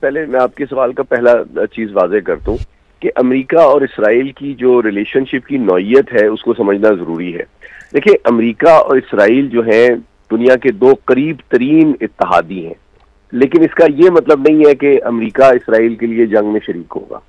पहले मैं आपके सवाल का पहला चीज वाज़ेह कर दूं कि अमेरिका और इसराइल की जो रिलेशनशिप की नौइयत है उसको समझना जरूरी है। देखिए, अमेरिका और इसराइल जो है दुनिया के दो करीब तरीन इत्तेहादी हैं, लेकिन इसका ये मतलब नहीं है कि अमेरिका इसराइल के लिए जंग में शरीक होगा।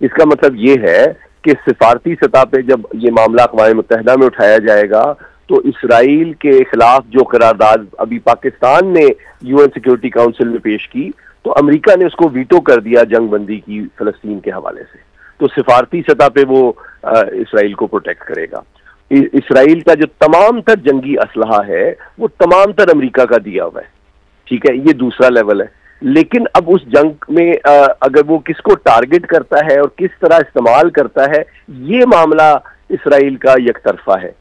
इसका मतलब ये है कि सिफारती सतह पे जब ये मामला अक़वाम मुत्तहिदा में उठाया जाएगा तो इसराइल के खिलाफ जो करारदाद अभी पाकिस्तान ने यूएन सिक्योरिटी काउंसिल में पेश की, तो अमेरिका ने उसको वीटो कर दिया जंग बंदी की फलस्तीन के हवाले से। तो सिफारती सतह पे वो इसराइल को प्रोटेक्ट करेगा। इसराइल का जो तमाम तर जंगी असलहा है वो तमाम तर अमेरिका का दिया हुआ है, ठीक है, ये दूसरा लेवल है। लेकिन अब उस जंग में अगर वो किसको टारगेट करता है और किस तरह इस्तेमाल करता है, ये मामला इसराइल का यकतरफा है।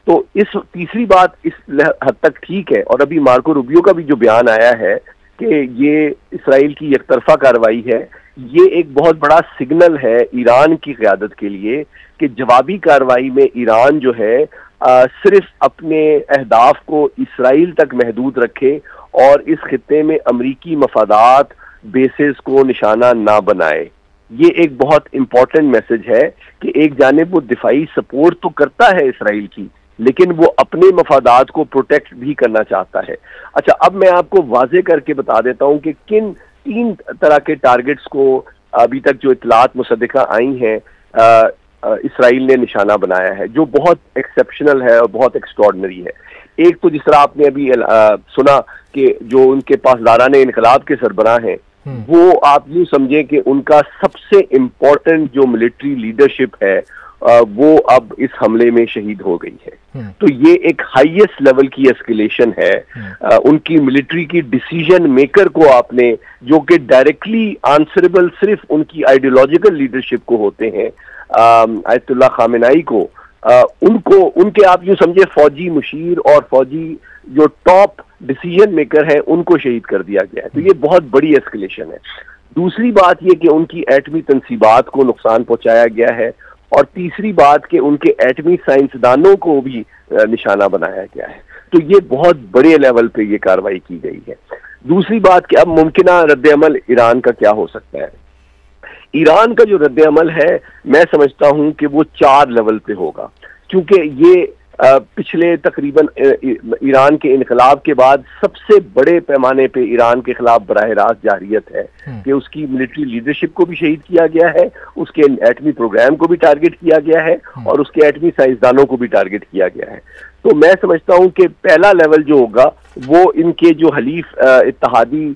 तो इस तीसरी बात इस हद तक ठीक है, और अभी मार्को रूबियो का भी जो बयान आया है कि ये इसराइल की एकतरफा कार्रवाई है, ये एक बहुत बड़ा सिग्नल है ईरान की क़यादत के लिए कि जवाबी कार्रवाई में ईरान जो है सिर्फ अपने अहदाफ को इसराइल तक महदूद रखे और इस खित्ते में अमरीकी मफादात बेसिस को निशाना ना बनाए। ये एक बहुत इंपॉर्टेंट मैसेज है कि एक जानिब वो दिफाई सपोर्ट तो करता है इसराइल की, लेकिन वो अपने मफादात को प्रोटेक्ट भी करना चाहता है। अच्छा, अब मैं आपको वाज़ेह करके बता देता हूं कि किन 3 तरह के टारगेट्स को अभी तक जो इतलात मुसद्दिका आई हैं इसराइल ने निशाना बनाया है, जो बहुत एक्सेप्शनल है और बहुत एक्स्ट्रॉर्डनरी है। एक तो जिस तरह आपने अभी सुना कि जो उनके पासदारान इनकलाब के सरबराह हैं, वो आप यूं समझें कि उनका सबसे इम्पोर्टेंट जो मिलिट्री लीडरशिप है वो अब इस हमले में शहीद हो गई है। तो ये एक हाईएस्ट लेवल की एस्केलेशन है। उनकी मिलिट्री की डिसीजन मेकर को आपने, जो कि डायरेक्टली आंसरेबल सिर्फ उनकी आइडियोलॉजिकल लीडरशिप को होते हैं, आयतुल्लाह खामेनाई को, उनको उनके आप यूं समझे फौजी मुशीर और फौजी जो टॉप डिसीजन मेकर है उनको शहीद कर दिया गया है। तो ये बहुत बड़ी एस्केलेशन है। दूसरी बात ये कि उनकी एटमी तनसीबात को नुकसान पहुंचाया गया है, और तीसरी बात कि उनके एटमी साइंसदानों को भी निशाना बनाया गया है। तो ये बहुत बड़े लेवल पे ये कार्रवाई की गई है। दूसरी बात कि अब मुमकिना रद्द-ए-अमल ईरान का क्या हो सकता है। ईरान का जो रद्द-ए-अमल है मैं समझता हूं कि वो 4 लेवल पे होगा, क्योंकि ये पिछले तकरीबन ईरान के इनकलाब के बाद सबसे बड़े पैमाने पे ईरान के खिलाफ बराह रास्त जारियत है कि उसकी मिलिट्री लीडरशिप को भी शहीद किया गया है, उसके एटमी प्रोग्राम को भी टारगेट किया गया है और उसके एटमी साइंसदानों को भी टारगेट किया गया है। तो मैं समझता हूं कि पहला लेवल जो होगा वो इनके जो हलीफ इत्तेहादी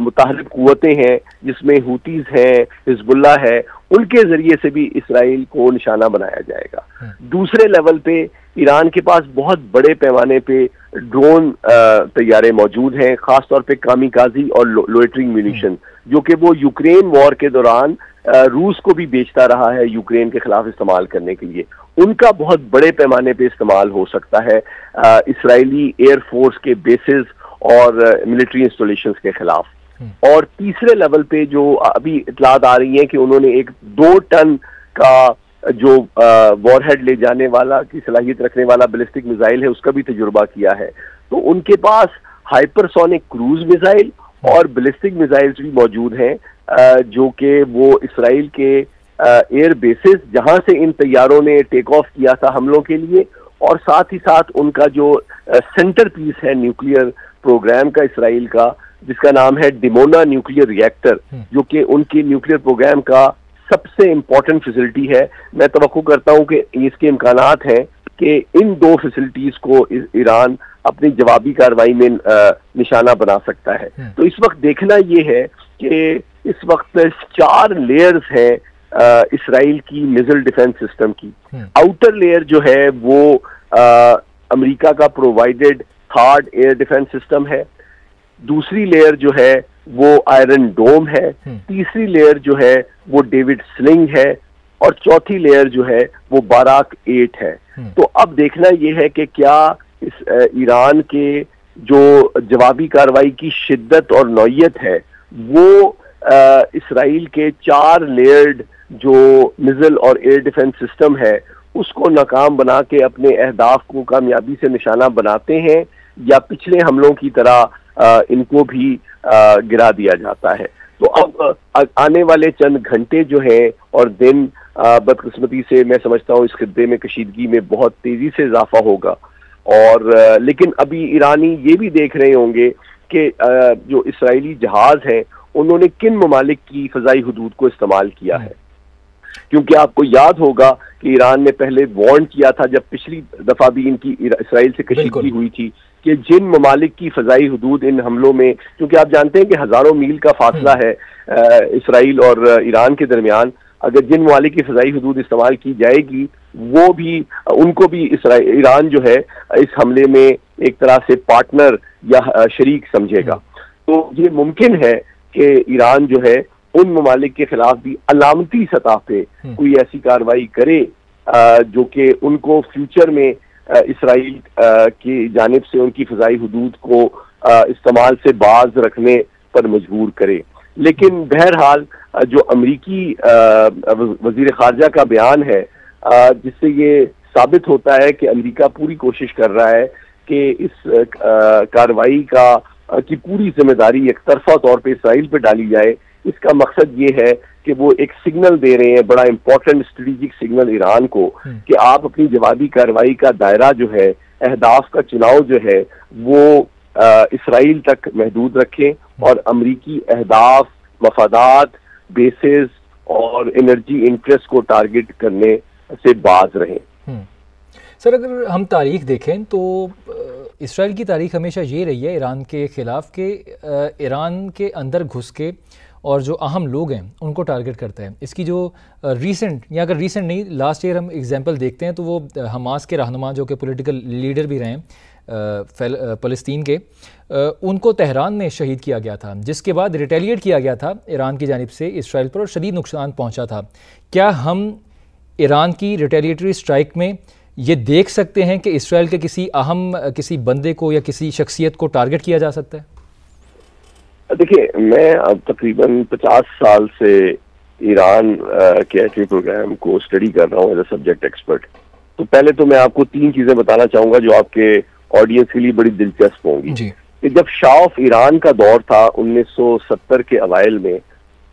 मुताहरिब कुव्वतें हैं, जिसमें हूतीज हैं, हिजबुल्लाह है, उनके जरिए से भी इसराइल को निशाना बनाया जाएगा। दूसरे लेवल पे ईरान के पास बहुत बड़े पैमाने पे ड्रोन तैयारे मौजूद हैं, खासतौर पे कामिकाजी और लोइटरिंग म्यूनिशन, जो कि वो यूक्रेन वॉर के दौरान रूस को भी बेचता रहा है यूक्रेन के खिलाफ इस्तेमाल करने के लिए। उनका बहुत बड़े पैमाने पे इस्तेमाल हो सकता है इसराइली एयरफोर्स के बेसिस और मिलिट्री इंस्टॉलेशंस के खिलाफ। और तीसरे लेवल पे जो अभी इतलात आ रही है कि उन्होंने एक 2 टन का जो वॉरहेड ले जाने वाला की सलाहियत रखने वाला बैलिस्टिक मिसाइल है उसका भी तजुर्बा किया है। तो उनके पास हाइपरसोनिक क्रूज मिसाइल और बैलिस्टिक मिसाइल्स भी मौजूद हैं, जो कि वो इसराइल के एयर बेसिस जहां से इन तैयारों ने टेक ऑफ किया था हमलों के लिए, और साथ ही साथ उनका जो सेंटर पीस है न्यूक्लियर प्रोग्राम का इसराइल का, जिसका नाम है डिमोना न्यूक्लियर रिएक्टर, जो कि उनके न्यूक्लियर प्रोग्राम का सबसे इम्पोर्टेंट फैसिलिटी है। मैं तवक्को करता हूं कि इसके इम्कानात हैं कि इन 2 फैसिलिटीज को ईरान अपनी जवाबी कार्रवाई में निशाना बना सकता है। तो इस वक्त देखना ये है कि इस वक्त 4 लेयर्स हैं इसराइल की मिसाइल डिफेंस सिस्टम की। आउटर लेयर जो है वो अमेरिका का provided third air defence system है। दूसरी लेयर जो है वो आयरन डोम है। तीसरी लेयर जो है वो डेविड स्लिंग है, और चौथी लेयर जो है वो बाराक 8 है। तो अब देखना यह है कि क्या इस ईरान के जो जवाबी कार्रवाई की शिद्दत और नौयत है वो इसराइल के 4 लेयर्ड जो मिसाइल और एयर डिफेंस सिस्टम है उसको नाकाम बना के अपने अहदाफ को कामयाबी से निशाना बनाते हैं, या पिछले हमलों की तरह इनको भी गिरा दिया जाता है। तो अब आने वाले चंद घंटे जो हैं और दिन बदकिस्मती से मैं समझता हूँ इस खित्ते में कशीदगी में बहुत तेजी से इजाफा होगा। और लेकिन अभी ईरानी ये भी देख रहे होंगे कि जो इसराइली जहाज हैं उन्होंने किन ममालिक की फ़ज़ाई हुदूद को इस्तेमाल किया है, क्योंकि आपको याद होगा कि ईरान ने पहले वार्न किया था जब पिछली दफा भी इनकी इसराइल से कशीदगी हुई थी कि जिन ममालिक की फ़ज़ाई हुदूद इन हमलों में, क्योंकि आप जानते हैं कि हज़ारों मील का फासला है इसराइल और ईरान के दरमियान, अगर जिन ममालिक की फ़ज़ाई हुदूद इस्तेमाल की जाएगी वो भी उनको भी ईरान जो है इस हमले में एक तरह से पार्टनर या शरीक समझेगा। तो ये मुमकिन है कि ईरान जो है उन ममालिक के खिलाफ भी अलामती सतह पे कोई ऐसी कार्रवाई करे जो कि उनको फ्यूचर में इसराइल की जानिब से उनकी फ़ज़ाई हुदूद को इस्तेमाल से बाज रखने पर मजबूर करे। लेकिन बहरहाल जो अमरीकी वज़ीर ख़ारजा का बयान है जिससे ये साबित होता है कि अमेरिका पूरी कोशिश कर रहा है कि इस कार्रवाई की पूरी जिम्मेदारी एक तरफा तौर पे इसराइल पे डाली जाए। इसका मकसद ये है कि वो एक सिग्नल दे रहे हैं, बड़ा इंपॉर्टेंट स्ट्रेटेजिक सिग्नल ईरान को, कि आप अपनी जवाबी कार्रवाई का दायरा जो है, अहदाफ का चुनाव जो है वो इसराइल तक महदूद रखें और अमरीकी अहदाफ, मफादात, बेसिस और एनर्जी इंटरेस्ट को टारगेट करने से बाज रहें। सर, अगर हम तारीख देखें तो इसराइल की तारीख हमेशा ये रही है ईरान के ख़िलाफ़ कि ईरान के अंदर घुस के और जो अहम लोग हैं उनको टारगेट करता है। इसकी जो रीसेंट, या अगर रीसेंट नहीं, लास्ट ईयर हम एग्जांपल देखते हैं तो वो हमास के रहनुमा जो कि पॉलिटिकल लीडर भी रहे हैं फ़लस्तीन के, उनको तेहरान में शहीद किया गया था, जिसके बाद रिटेलिएट किया गया था ईरान की जानिब से इसराइल पर और शदीद नुकसान पहुँचा था। क्या हम ईरान की रिटेलिएटरी स्ट्राइक में ये देख सकते हैं कि इसराइल के किसी बंदे को या किसी शख्सियत को टारगेट किया जा सकता है? देखिए, मैं अब तकरीबन 50 साल से ईरान के एटमी प्रोग्राम को स्टडी कर रहा हूँ एज अ सब्जेक्ट एक्सपर्ट। तो पहले तो मैं आपको 3 चीजें बताना चाहूंगा जो आपके ऑडियंस के लिए बड़ी दिलचस्प होंगी। कि जब शाह ऑफ ईरान का दौर था 1970 के अवाइल में,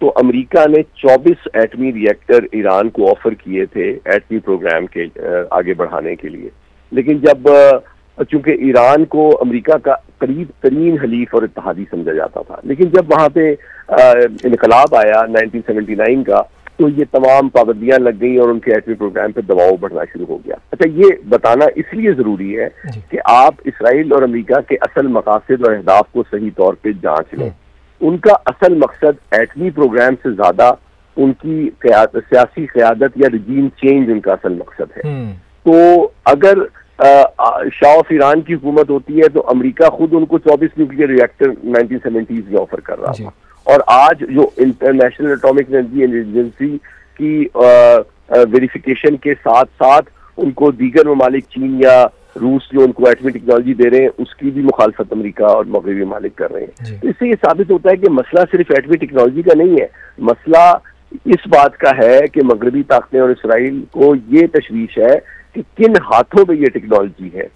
तो अमेरिका ने 24 एटमी रिएक्टर ईरान को ऑफर किए थे एटमी प्रोग्राम के आगे बढ़ाने के लिए। लेकिन जब चूंकि ईरान को अमेरिका का करीब तरीन हलीफ और इत्तेहादी समझा जाता था, लेकिन जब वहां पे इनकलाब आया 1979 का, तो ये तमाम पाबंदियां लग गई और उनके एटमी प्रोग्राम पे दबाव बढ़ना शुरू हो गया। अच्छा, ये बताना इसलिए जरूरी है कि आप इसराइल और अमेरिका के असल मकासद और अहदाफ को सही तौर पे जांच लें। उनका असल मकसद एटमी प्रोग्राम से ज्यादा उनकी सियासी क़यादत या रिजीम चेंज उनका असल मकसद है। तो अगर शाह ऑफ ईरान की हुकूमत होती है तो अमेरिका खुद उनको 24 न्यूक्लियर रिएक्टर 1970s में ऑफर कर रहा था, और आज जो इंटरनेशनल एटॉमिक एनर्जी एजेंसी की वेरिफिकेशन के साथ साथ उनको दीगर ममालिक चीन या रूस जो उनको एटमी टेक्नोलॉजी दे रहे हैं उसकी भी मुखालफत अमेरिका और मगरबी ममालिक कर रहे हैं। तो इससे ये साबित होता है कि मसला सिर्फ एटमी टेक्नोलॉजी का नहीं है, मसला इस बात का है कि मगरबी ताकतें और इसराइल को ये तशवीश है कि किन हाथों में ये टेक्नोलॉजी है।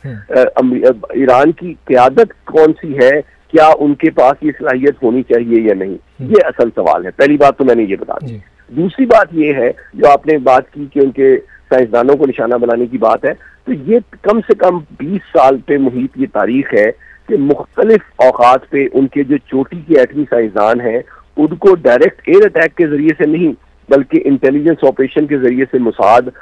ईरान की क़यादत कौन सी है, क्या उनके पास ये सलाहियत होनी चाहिए या नहीं, ये असल सवाल है। पहली बात तो मैंने ये बता दी। दूसरी बात ये है जो आपने बात की कि उनके साइंसदानों को निशाना बनाने की बात है, तो ये कम से कम 20 साल पे मुहित ये तारीख है कि मुख्तलिफ औकात पे उनके जो चोटी के एटमी साइंसदान हैं उनको डायरेक्ट एयर अटैक के जरिए से नहीं बल्कि इंटेलिजेंस ऑपरेशन के जरिए से मुसाद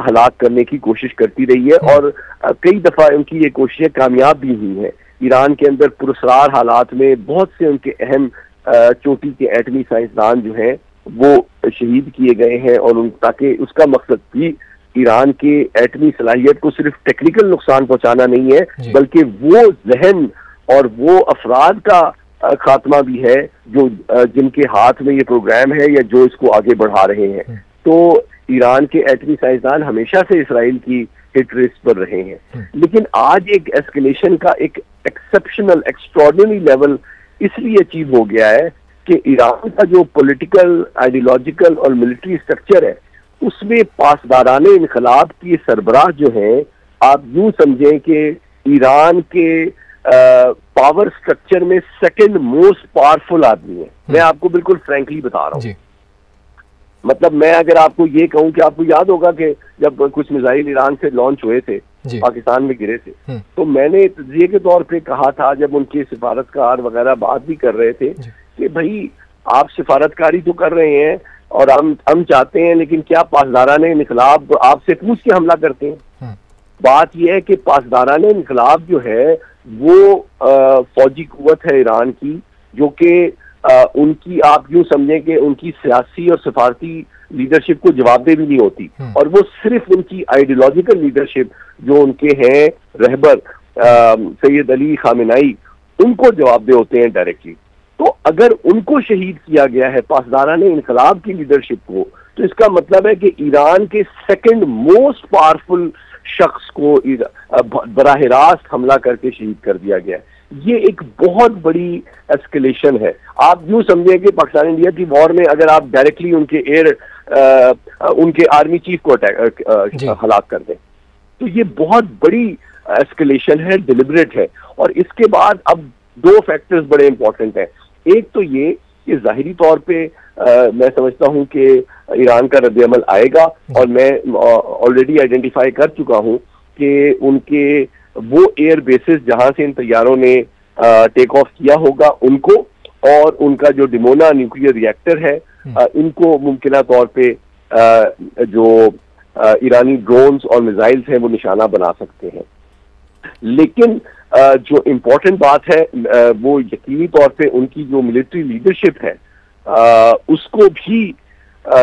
हलाक करने की कोशिश करती रही है, और कई दफा उनकी ये कोशिशें कामयाब भी हुई हैं। ईरान के अंदर पुरस्कार हालात में बहुत से उनके अहम चोटी के एटमी साइंसदान जो हैं वो शहीद किए गए हैं, और ताकि उसका मकसद भी ईरान के एटमी सलाहियत को सिर्फ टेक्निकल नुकसान पहुंचाना नहीं है बल्कि वो जहन और वो अफराद का खात्मा भी है जो जिनके हाथ में ये प्रोग्राम है या जो इसको आगे बढ़ा रहे हैं। तो ईरान के एटमी साइंसदान हमेशा से इसराइल की हिट लिस्ट पर रहे हैं, लेकिन आज एक एस्केलेशन का एक एक्सेप्शनल एक्स्ट्रॉर्डिनरी लेवल इसलिए अचीव हो गया है कि ईरान का जो पॉलिटिकल, आइडियोलॉजिकल और मिलिट्री स्ट्रक्चर है उसमें पासदाराने इनकलाब की सरबराह जो हैं, आप यूं समझें कि ईरान के पावर स्ट्रक्चर में सेकंड मोस्ट पावरफुल आदमी है। मैं आपको बिल्कुल फ्रैंकली बता रहा हूँ। मतलब मैं अगर आपको ये कहूं कि आपको याद होगा कि जब कुछ मिसाइल ईरान से लॉन्च हुए थे, पाकिस्तान में गिरे थे, तो मैंने तजिए के तौर पे कहा था, जब उनके सिफारतकार वगैरह बात भी कर रहे थे कि भाई आप सिफारतकारी तो कर रहे हैं और हम चाहते हैं, लेकिन क्या पासदाराने इनकलाब आपसे पूछ के हमला करते हैं? बात यह है कि पासदाराने इनकलाब जो है वो फौजी कुव्वत है ईरान की, जो कि उनकी आप यूं समझें कि उनकी सियासी और सफारती लीडरशिप को जवाबदेही भी नहीं होती, और वो सिर्फ उनकी आइडियोलॉजिकल लीडरशिप जो उनके हैं रहबर सैयद अली खामेनाई, उनको जवाबदेह होते हैं डायरेक्टली। तो अगर उनको शहीद किया गया है पासदाराने इनकलाब की लीडरशिप को, तो इसका मतलब है कि ईरान के सेकंड मोस्ट पावरफुल शख्स को बराह रास्त हमला करके शहीद कर दिया गया है। ये एक बहुत बड़ी एस्केलेशन है। आप यूं समझें कि पाकिस्तान इंडिया की वॉर में अगर आप डायरेक्टली उनके आर्मी चीफ को हलाक कर दें, तो ये बहुत बड़ी एस्केलेशन है, डिलिबरेट है। और इसके बाद अब दो फैक्टर्स बड़े इंपॉर्टेंट हैं। एक तो ये कि जाहिरी तौर पे मैं समझता हूं कि ईरान का रद्द-ए-अमल आएगा, और मैं ऑलरेडी आइडेंटिफाई कर चुका हूं कि उनके वो एयर बेसिस जहां से इन तैयारों ने टेक ऑफ किया होगा उनको, और उनका जो डिमोना न्यूक्लियर रिएक्टर है, इनको मुमकिन तौर पे जो ईरानी ड्रोन्स और मिसाइल्स हैं वो निशाना बना सकते हैं। लेकिन जो इम्पोर्टेंट बात है वो यकीनी तौर पे उनकी जो मिलिट्री लीडरशिप है उसको भी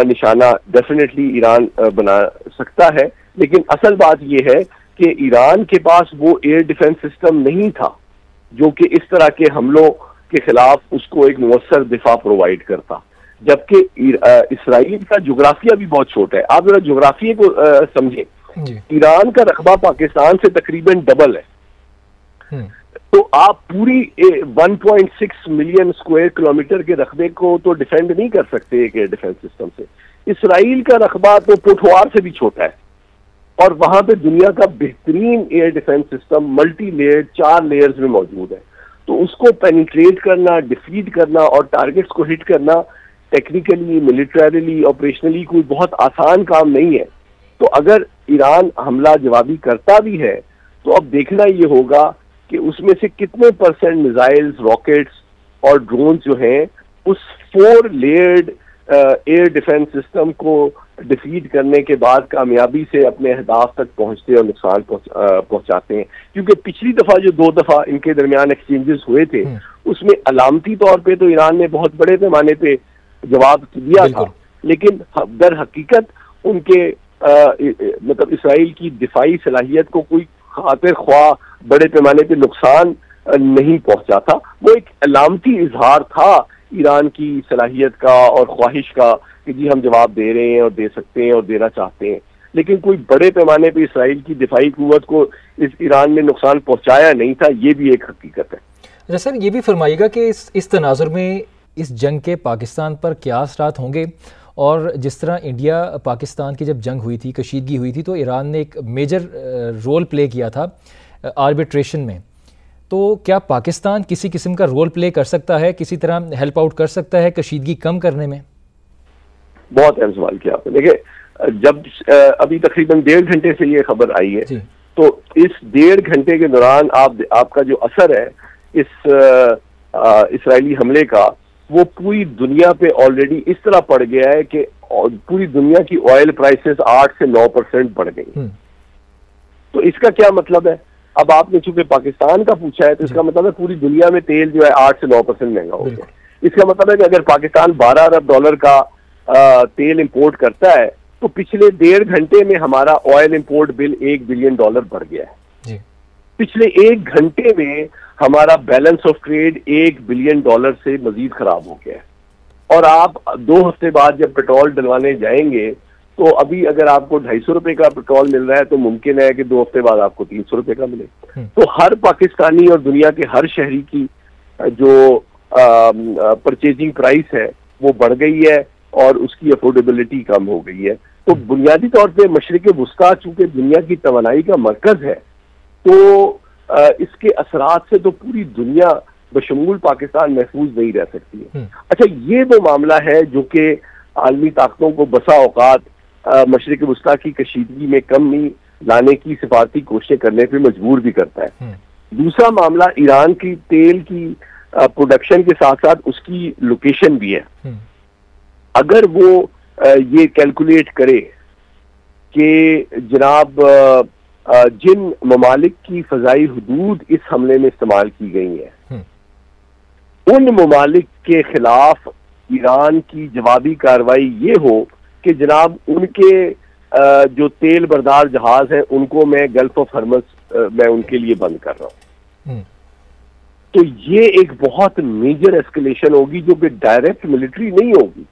निशाना डेफिनेटली ईरान बना सकता है। लेकिन असल बात यह है कि ईरान के पास वो एयर डिफेंस सिस्टम नहीं था जो कि इस तरह के हमलों के खिलाफ उसको एक मुअस्सर दिफा प्रोवाइड करता, जबकि इसराइल का जोग्राफिया भी बहुत छोटा है। आप जरा जोग्राफिया को समझें, ईरान का रकबा पाकिस्तान से तकरीबन डबल है, तो आप पूरी 1.6 मिलियन स्क्वायर किलोमीटर के रकबे को तो डिफेंड नहीं कर सकते एक एयर डिफेंस सिस्टम से। इसराइल का रकबा तो पुठवार से भी छोटा है, और वहां पे दुनिया का बेहतरीन air defence system multi layered 4 layers में मौजूद है। तो उसको पेनिट्रेट करना, डिफीट करना और टारगेट्स को हिट करना टेक्निकली, मिलिटरीली, ऑपरेशनली कोई बहुत आसान काम नहीं है। तो अगर ईरान हमला जवाबी करता भी है तो अब देखना ये होगा कि उसमें से कितने % मिसाइल्स, रॉकेट्स और ड्रोन जो हैं उस 4 लेयर्ड एयर डिफेंस सिस्टम को डिफीट करने के बाद कामयाबी से अपने अहदाफ तक पहुंचते और नुकसान पहुंचाते हैं। क्योंकि पिछली दफा जो 2 दफा इनके दरमियान एक्सचेंजेस हुए थे उसमें अलामती तौर पे तो ईरान ने बहुत बड़े पैमाने पे जवाब दिया था, लेकिन दर हकीकत उनके मतलब इसराइल की दिफाई सलाहियत को कोई खातिर ख्वाह बड़े पैमाने पे नुकसान नहीं पहुंचा था। वो एक अलामती इजहार था ईरान की सलाहियत का और ख्वाहिश का कि जी हम जवाब दे रहे हैं और दे सकते हैं और देना चाहते हैं, लेकिन कोई बड़े पैमाने पे इसराइल की दिफाई कुव्वत को इस ईरान ने नुकसान पहुंचाया नहीं था। ये भी एक हकीकत है। अच्छा सर, ये भी फरमाइएगा कि इस तनाजुर में इस जंग के पाकिस्तान पर क्या असरात होंगे, और जिस तरह इंडिया पाकिस्तान की जब जंग हुई थी, कशीदगी हुई थी, तो ईरान ने एक मेजर रोल प्ले किया था आर्बिट्रेशन में, तो क्या पाकिस्तान किसी किस्म का रोल प्ले कर सकता है, किसी तरह हेल्प आउट कर सकता है कशीदगी कम करने में? बहुत अहम सवाल किया आपने। देखिए, जब अभी तकरीबन 1.5 घंटे से ये खबर आई है, तो इस 1.5 घंटे के दौरान आपका जो असर है इस इसराइली हमले का, वो पूरी दुनिया पे ऑलरेडी इस तरह पड़ गया है कि पूरी दुनिया की ऑयल प्राइसेस 8 से 9% बढ़ गई। तो इसका क्या मतलब है? अब आपने चूंकि पाकिस्तान का पूछा है, तो इसका मतलब है पूरी दुनिया में तेल जो है 8 से 9% महंगा हो गया। इसका मतलब है कि अगर पाकिस्तान $12 अरब का तेल इंपोर्ट करता है, तो पिछले 1.5 घंटे में हमारा ऑयल इंपोर्ट बिल $1 बिलियन बढ़ गया है। पिछले 1 घंटे में हमारा बैलेंस ऑफ ट्रेड $1 बिलियन से मजीद खराब हो गया है। और आप 2 हफ्ते बाद जब पेट्रोल डलवाने जाएंगे, तो अभी अगर आपको 250 रुपए का पेट्रोल मिल रहा है, तो मुमकिन है कि 2 हफ्ते बाद आपको 300 रुपए का मिले। तो हर पाकिस्तानी और दुनिया के हर शहरी की जो परचेजिंग प्राइस है वो बढ़ गई है और उसकी अफोर्डेबिलिटी कम हो गई है। तो बुनियादी तौर पे मशरिक वुस्ता चूंकि दुनिया की तवानाई का मरकज है, तो इसके असरात से तो पूरी दुनिया बशमूल पाकिस्तान महफूज नहीं रह सकती है। अच्छा, ये वो मामला है जो कि आलमी ताकतों को बसा औकात मशरिक वस्ता की कशीदगी में कमी लाने की सिफारती कोशिशें करने पे मजबूर भी करता है। दूसरा मामला ईरान की तेल की प्रोडक्शन के साथ साथ उसकी लोकेशन भी है। अगर वो ये कैलकुलेट करे कि जनाब जिन ममालिक की फजाई हदूद इस हमले में इस्तेमाल की गई है, उन ममालिक के खिलाफ ईरान की जवाबी कार्रवाई ये हो कि जनाब उनके जो तेल बरदार जहाज हैं उनको मैं गल्फ ऑफ हरमज मैं उनके लिए बंद कर रहा हूं, तो ये एक बहुत मेजर एस्केलेशन होगी जो कि डायरेक्ट मिलिट्री नहीं होगी,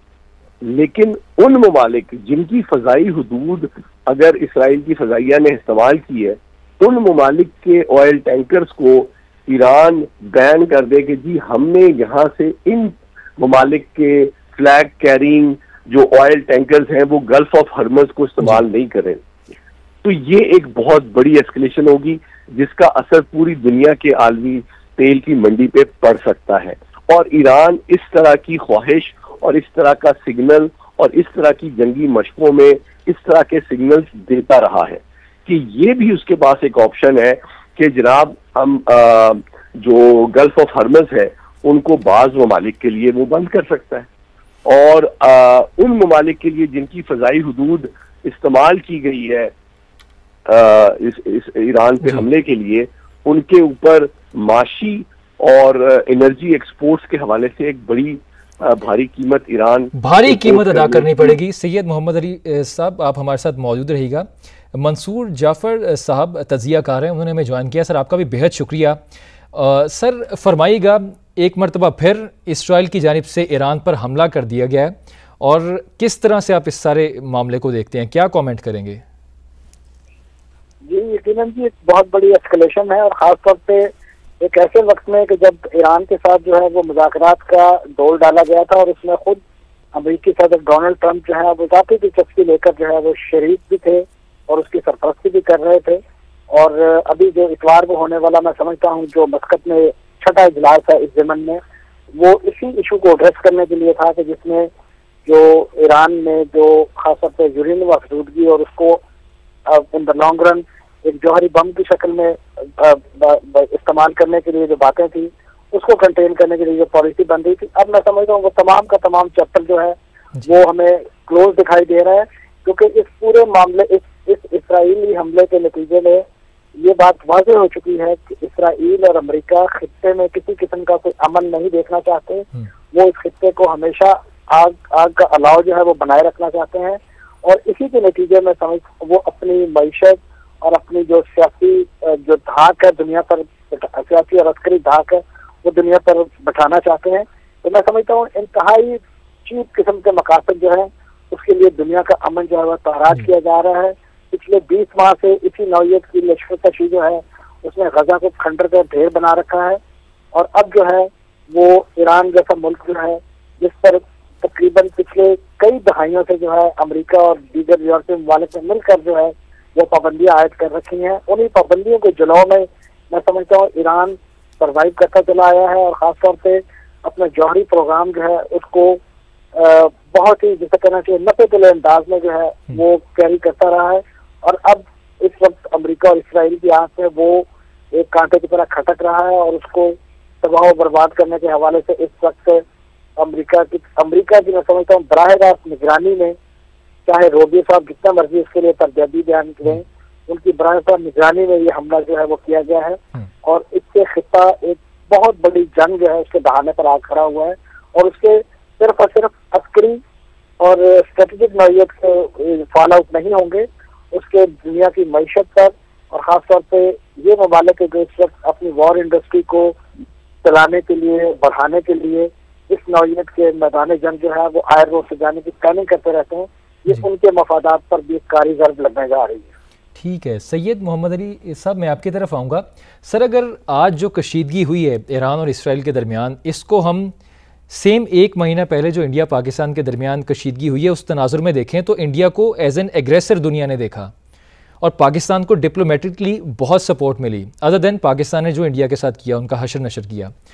लेकिन उन ममालिक जिनकी फजाई हदूद अगर इसराइल की फजाइया ने इस्तेमाल की है, उन ममालिक के ऑयल टैंकर्स को ईरान बैन कर दे कि जी हमने यहाँ से इन ममालिक के फ्लैग कैरिंग जो ऑयल टैंकर्स हैं वो गल्फ ऑफ हरमज को इस्तेमाल नहीं करें, तो ये एक बहुत बड़ी एस्केलेशन होगी जिसका असर पूरी दुनिया के आलमी तेल की मंडी पे पड़ सकता है। और ईरान इस तरह की ख्वाहिश और इस तरह का सिग्नल और इस तरह की जंगी मशकों में इस तरह के सिग्नल्स देता रहा है कि ये भी उसके पास एक ऑप्शन है कि जनाब हम जो गल्फ ऑफ हरमज है उनको बाज ममालिक के लिए वो बंद कर सकता है, और उन ममालिक के लिए जिनकी फजाई हदूद इस्तेमाल की गई है इस ईरान पे हमले के लिए, उनके ऊपर माशी और एनर्जी एक्सपोर्ट्स के हवाले से एक बड़ी भारी कीमत भारी कीमत अदा करनी पड़ेगी। सैयद मोहम्मद अली साहब, आप हमारे साथ मौजूद रहिएगा। मंसूर जाफ़र साहब तजियाकार हैं, उन्होंने हमें ज्वाइन किया। सर आपका भी बेहद शुक्रिया। सर फरमाइएगा, एक मरतबा फिर इसराइल की जानिब से ईरान पर हमला कर दिया गया है और किस तरह से आप इस सारे मामले को देखते हैं, क्या कमेंट करेंगे? जी यकीनन जी, एक बहुत बड़ी एस्केलेशन है और ख़ास तौर पे एक ऐसे वक्त में कि जब ईरान के साथ जो है वो मुज़ाकरात का दौर डाला गया था और उसमें खुद अमेरिकी सदर डोनाल्ड ट्रंप जो है वो काफ़ी दिलचस्पी लेकर जो है वो शरीक भी थे और उसकी सरपरस्ती भी कर रहे थे। और अभी जो इतवार को होने वाला, मैं समझता हूँ जो मस्कत में छठा इजलास है इस ज़मन में, वो इसी इशू को एड्रेस करने के लिए था कि जिसमें जो ईरान में जो खासतौर पर यूरेनियम आफसूदगी और उसको इन द लॉन्ग रन एक जौहरी बम की शक्ल में इस्तेमाल करने के लिए जो बातें थी, उसको कंटेन करने के लिए जो पॉलिसी बन रही थी, अब मैं समझता हूँ वो तमाम का तमाम चैप्टर जो है वो हमें क्लोज दिखाई दे रहा है, क्योंकि इस पूरे मामले इस इसराइली हमले के नतीजे में ये बात वाज़ेह हो चुकी है कि इसराइल और अमेरिका खित्ते में किसी किस्म का कोई अमन नहीं देखना चाहते। वो इस खित्ते को हमेशा आग का अलाव जो है वो बनाए रखना चाहते हैं और इसी के नतीजे में समझ वो अपनी मईशत और अपनी जो सियासी जो धाक है दुनिया पर, सियासी और अस्करी धाक है वो दुनिया पर बैठाना चाहते हैं। तो मैं समझता हूँ इंतहाई चीप किस्म के मकासद जो है उसके लिए दुनिया का अमन जो है वह ताराज किया जा रहा है। पिछले 20 माह से इसी नौयत की लश्करकशी जो है उसने गजा को खंडर का ढेर बना रखा है और अब जो है वो ईरान जैसा मुल्क जो है जिस पर तकरीबन पिछले कई दहाइयों से जो है अमेरिका और दीगर यूरोपीय ममालिक ने मिलकर जो है वो पाबंदियां आयद कर रखी हैं, उन्हीं पाबंदियों के जलाव में मैं समझता हूँ ईरान सर्वाइव करता चला आया है और ख़ासतौर पे अपना जौहरी प्रोग्राम जो है उसको बहुत ही जिसे कहना चाहिए नपे तुले अंदाज में जो है वो कैरी करता रहा है। और अब इस वक्त अमेरिका और इसराइल की आंख में वो एक कांटे की तरह खटक रहा है और उसको तबाह और बर्बाद करने के हवाले से इस वक्त अमेरिका की मैं समझता हूँ बराह रास्त निगरानी में, चाहे रोबी साहब जितना मर्जी इसके लिए तरजबी बयान करें, उनकी बराह रास्त निगरानी में ये हमला जो है वो किया गया है और इससे खिता एक बहुत बड़ी जंग जो है उसके बहाने पर आ खड़ा हुआ है और उसके सिर्फ और सिर्फ अस्करी और स्ट्रेटेजिक नौयत के फॉल आउट नहीं होंगे, उसके दुनिया की मईशत पर और ख़ासतौर पे ये ममालिक जो इस वक्त अपनी वॉर इंडस्ट्री को चलाने के लिए, बढ़ाने के लिए इस नौयत के मैदान जंग जो है वो आयर रोड से जाने की प्लानिंग करते रहते हैं, ये उनके मफादात पर भी कारी ज़र्ब लगने जा रही है। ठीक है सैयद मोहम्मद अली साहब, मैं आपकी तरफ आऊँगा। सर अगर आज जो कशीदगी हुई है ईरान और इसराइल के दरमियान, इसको हम सेम एक महीना पहले जो इंडिया पाकिस्तान के दरमियान कशीदगी हुई है उस तनाजुर में देखें तो इंडिया को एज एन एग्रेसर दुनिया ने देखा और पाकिस्तान को डिप्लोमेटिकली बहुत सपोर्ट मिली, अदर देन पाकिस्तान ने जो इंडिया के साथ किया, उनका हशर नशर किया।